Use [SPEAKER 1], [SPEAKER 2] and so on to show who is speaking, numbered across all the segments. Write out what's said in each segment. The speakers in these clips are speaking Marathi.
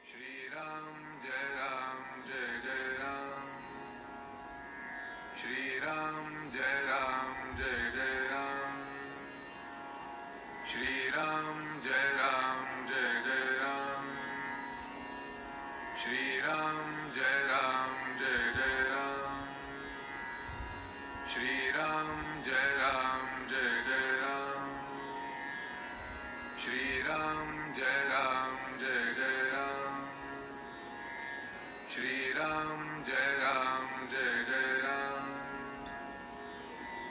[SPEAKER 1] श्री राम जय जय राम। श्री राम जय जय राम। श्री राम जय जय राम। श्री राम जय जय राम। श्री राम जय जय राम। श्री राम जय जय राम। श्री राम जय जय राम।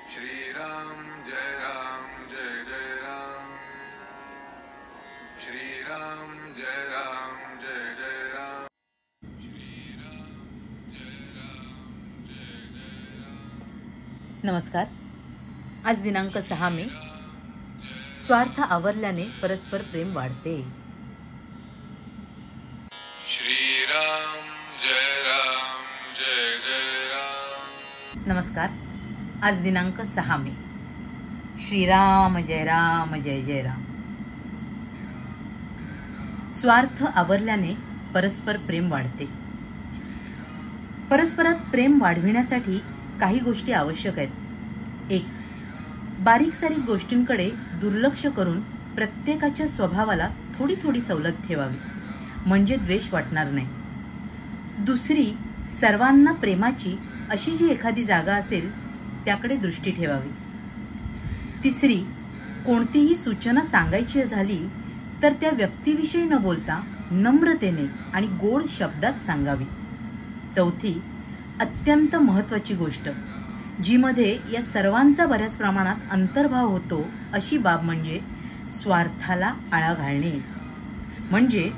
[SPEAKER 1] श्री राम जय जय राम। श्री राम जय जय राम।
[SPEAKER 2] नमस्कार। आज दिनांक 6 मे। स्वार्थ आवरल्याने परस्पर प्रेम वाढते।
[SPEAKER 1] श्री राम जय जय राम।
[SPEAKER 2] नमस्कार। आज दिनांक 6 मे। श्रीराम जय जय राम। स्वार्थ आवरल्याने परस्पर प्रेम वाढते। परस्परात प्रेम वाढविण्यासाठी काही गोष्टी आवश्यक आहेत। 1. बारीक सारीक गोष्टींकडे दुर्लक्ष करून प्रत्येकाच्या स्वभावाला थोडी थोडी सवलत ठेवावी, म्हणजे द्वेष वाटणार नाही। 2. सर्वांना प्रेमाची अशी जी एखादी जागा असेल त्याकडे दृष्टी ठेवावी। 3. कोणतीही सूचना सांगायची झाली तर त्या व्यक्तीविषयी न बोलता नम्रतेने आणि गोड शब्दात सांगावी। 4. अत्यंत महत्त्वाची गोष्ट जीमध्ये या सर्वांचा बऱ्याच प्रमाणात अंतर्भाव होतो अशी बाब म्हणजे स्वार्थाला आळा घालणे। म्हणजे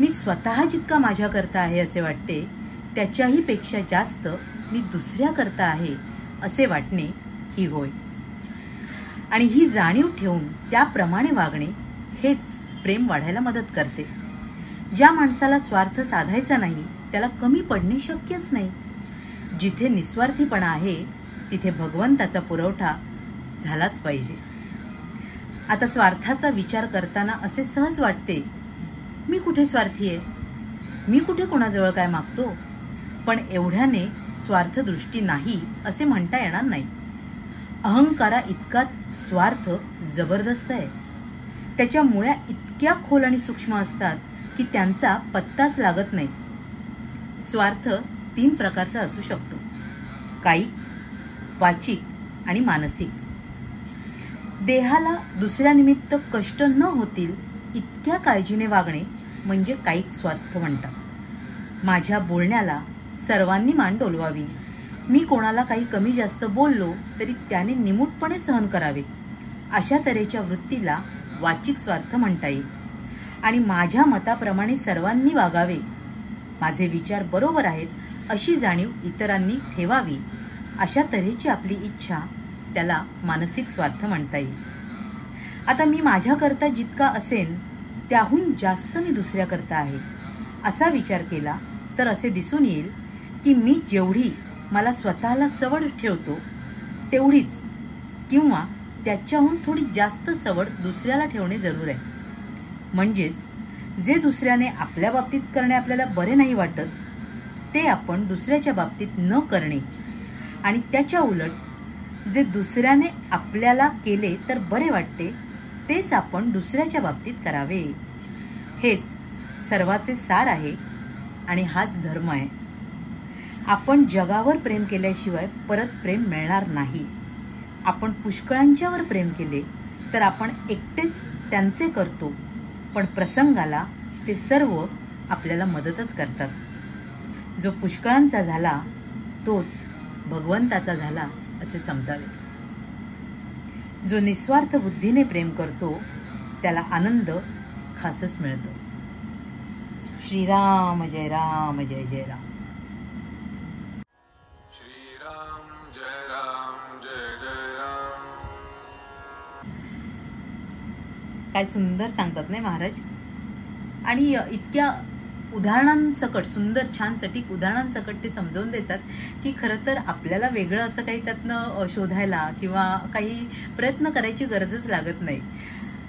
[SPEAKER 2] मी स्वतः जितका माझ्या करता आहे असे वाटते त्याच्याही पेक्षा जास्त मी दुसऱ्या करता आहे असे वाटणे ही होय। आणि ही जाणीव ठेवून त्याप्रमाणे वागणे हेच प्रेम वाढायला मदत करते। ज्या माणसाला स्वार्थ साधायचा नाही त्याला कमी पडणे शक्यच नाही। जिथे निस्वार्थीपणा आहे तिथे भगवंताचा पुरवठा झालाच पाहिजे। आता स्वार्थाचा विचार करताना असे सहज वाटते, मी कुठे स्वार्थी आहे, मी कुठे कोणाजवळ काय मागतो, पण एवढ्याने स्वार्थदृष्टी नाही असे म्हणता येणार नाही। अहंकारा इतकाच स्वार्थ जबरदस्त आहे। त्याच्या मुळ्या इतक्या खोल आणि सूक्ष्म असतात की त्यांचा पत्ताच लागत नाही। स्वार्थ 3 प्रकारचा असू शकतो: कायिक, वाचिक आणि मानसिक। देहाला दुसऱ्या निमित्त कष्ट न होतील इतक्या काळजीने वागणे म्हणजे कायिक स्वार्थ म्हणतात। माझ्या बोलण्याला सर्वांनी मान डोलवावी, मी कोणाला काही कमी जास्त बोललो तरी त्याने निमूटपणे सहन करावे, अशा तऱ्हेच्या वृत्तीला वाचिक स्वार्थ म्हणता येईल। आणि माझ्या मताप्रमाणे सर्वांनी वागावे, माझे विचार बरोबर आहेत अशी जाणीव इतरांनी ठेवावी, अशा तऱ्हेची आपली इच्छा, त्याला मानसिक स्वार्थ म्हणता येईल। आता मी माझ्याकरता जितका असेन त्याहून जास्त मी दुसऱ्याकरता आहे असा विचार केला तर असे दिसून येईल की मी जेवढी मला स्वतःला सवड ठेवतो तेवढीच किंवा त्याच्याहून थोडी जास्त सवड दुसऱ्याला ठेवणे जरूर आहे। म्हणजेच जे दुसऱ्याने आपल्या बाबतीत करणे आपल्याला बरे नाही वाटत ते आपण दुसऱ्याच्या बाबतीत न करणे, आणि त्याच्या उलट जे दुसऱ्याने आपल्याला केले तर बरे वाटते तेच आपण दुसऱ्याच्या बाबतीत करावे। हेच सर्वाचे सार आहे आणि हाच धर्म आहे। आपण जगावर प्रेम केल्याशिवाय परत प्रेम मिळणार नाही। आपण पुष्कळांच्यावर प्रेम केले तर आपण एकटेच त्यांचे करतो, पण प्रसंगाला ते सर्व आपल्याला मदतच करतात। जो पुष्कळांचा झाला तोच भगवंताचा झाला असे समजावे। जो निस्वार्थ बुद्धीने प्रेम करतो त्याला आनंद खासच मिळतो। श्रीराम जय जय राम।
[SPEAKER 1] श्री राम जय जय राम।
[SPEAKER 2] काय सुंदर सांगतात नाही महाराज। आणि इतक्या उदाहरणांसकट, सुंदर छान सटीक उदाहरणांसकट ते समजावून देतात की खरं तर आपल्याला वेगळं असं काही त्यातनं शोधायला किंवा काही प्रयत्न करायची गरजच लागत नाही।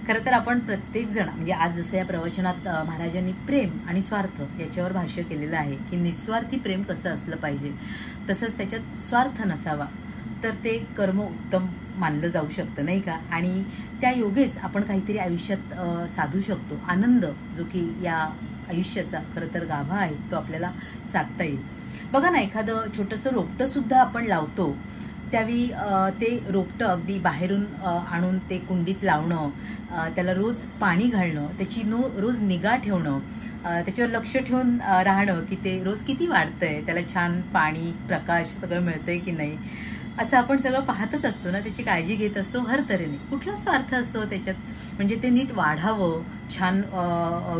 [SPEAKER 2] खरं तर आपण प्रत्येक जण म्हणजे आज जसं या प्रवचनात महाराजांनी प्रेम आणि स्वार्थ याच्यावर भाष्य केलेलं आहे की निस्वार्थी प्रेम कसं असलं पाहिजे, तसंच त्याच्यात स्वार्थ नसावा तर ते कर्म उत्तम मानलं जाऊ शकतं नाही का. आणि त्या योगेच आपण काहीतरी आयुष्यात साधू शकतो. आनंद जो की या आयुष्याचा खरं तर गाभा आहे तो आपल्याला साधता येईल. बघा ना, एखादं छोटंसं रोपटं सुद्धा आपण लावतो त्यावेळी ते रोपटं अगदी बाहेरून आणून ते कुंडीत लावणं, त्याला रोज पाणी घालणं, त्याची रोज निगा ठेवणं, त्याच्यावर लक्ष ठेवून राहणं की ते रोज किती वाढतंय, त्याला छान पाणी प्रकाश सगळं मिळतंय की नाही, असं आपण सगळं पाहतच असतो ना, त्याची काळजी घेत असतो हर तऱ्हेने. कुठला स्वार्थ असतो त्याच्यात, म्हणजे ते नीट वाढावं, छान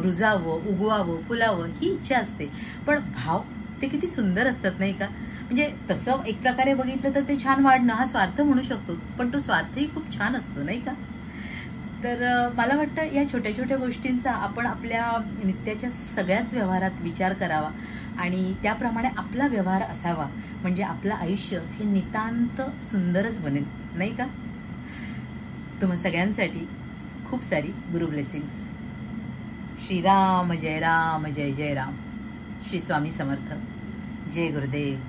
[SPEAKER 2] रुजावं, उगवावं, फुलावं ही इच्छा असते. पण भाव ते किती सुंदर असतात नाही का. म्हणजे तसं एक प्रकारे बघितलं तर ते छान वाढणं हा स्वार्थ म्हणू शकतो, पण तो स्वार्थही खूप छान असतो नाही का. तर मला वाटतं या छोट्या छोट्या गोष्टींचा आपण आपल्या नित्याच्या सगळ्याच व्यवहारात विचार करावा आणि त्याप्रमाणे आपला व्यवहार असावा, म्हणजे आपलं आयुष्य हे नितांत सुंदरच बनेल नाही का. तुम्हा सगळ्यांसाठी खूप सारी गुरु ब्लेसिंग्स. श्रीराम जय राम जय जय राम. श्री स्वामी समर्थ. जय गुरुदेव.